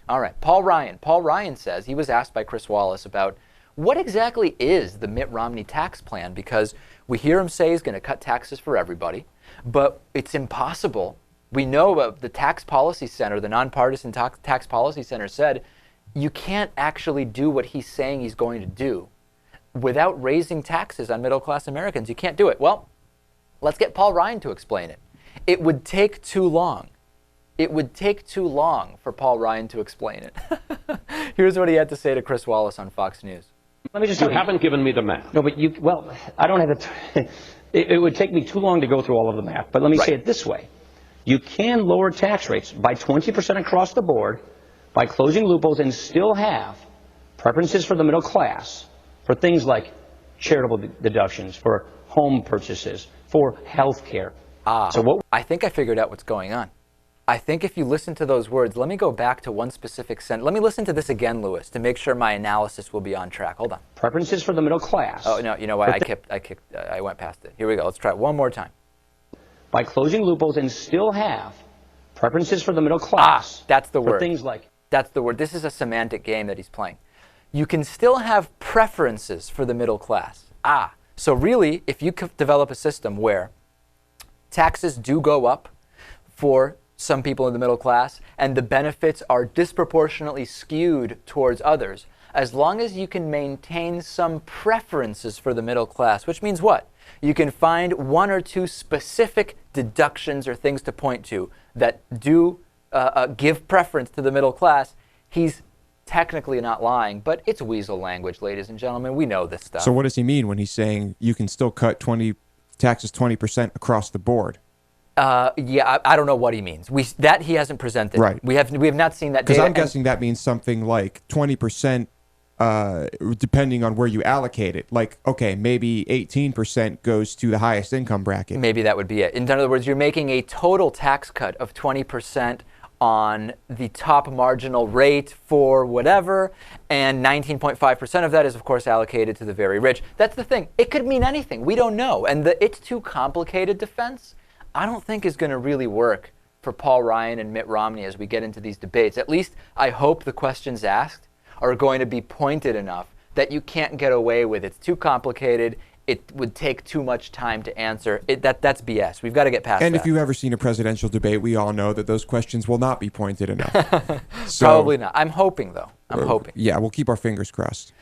All right, Paul Ryan. Paul Ryan says he was asked by Chris Wallace about what exactly is the Mitt Romney tax plan, because we hear him say he's going to cut taxes for everybody, but it's impossible. We know the Tax Policy Center, the nonpartisan Tax Policy Center said, you can't actually do what he's saying he's going to do without raising taxes on middle-class Americans. You can't do it. Well, let's get Paul Ryan to explain it. It would take too long. It would take too long for Paul Ryan to explain it. Here's what he had to say to Chris Wallace on Fox News. Let me just You haven't given me the math. No, but I don't have it would take me too long to go through all of the math, but let me say it this way. You can lower tax rates by 20% across the board by closing loopholes and still have preferences for the middle class for things like charitable deductions, for home purchases, for health care. I think I figured out what's going on. I think if you listen to those words, let me go back to one specific sentence. Let me listen to this again, Lewis, to make sure my analysis will be on track. Hold on. Preferences for the middle class. Oh, no, you know what? I went past it. Here we go. Let's try it one more time. By closing loopholes and still have preferences for the middle class. That's the word. For things like. That's the word. This is a semantic game that he's playing. You can still have preferences for the middle class. So really, if you could develop a system where taxes do go up for some people in the middle class and the benefits are disproportionately skewed towards others, as long as you can maintain some preferences for the middle class, which means what? You can find one or two specific deductions or things to point to that do give preference to the middle class. He's technically not lying, but it's weasel language, ladies and gentlemen. We know this stuff. So what does he mean when he's saying you can still cut taxes 20% across the board? Yeah, I don't know what he means. That he hasn't presented. Right. We have not seen that data. Because I'm guessing that means something like 20%, depending on where you allocate it. Like, okay, maybe 18% goes to the highest income bracket. Maybe that would be it. In other words, you're making a total tax cut of 20% on the top marginal rate for whatever, and 19.5% of that is, of course, allocated to the very rich. That's the thing. It could mean anything. We don't know. And the it's too complicated defense, I don't think is going to really work for Paul Ryan and Mitt Romney as we get into these debates. At least I hope the questions asked are going to be pointed enough that you can't get away with it's too complicated. It would take too much time to answer. That's BS. We've got to get past that. And if you've ever seen a presidential debate, we all know that those questions will not be pointed enough. Probably not. I'm hoping, though. I'm hoping. Yeah, we'll keep our fingers crossed.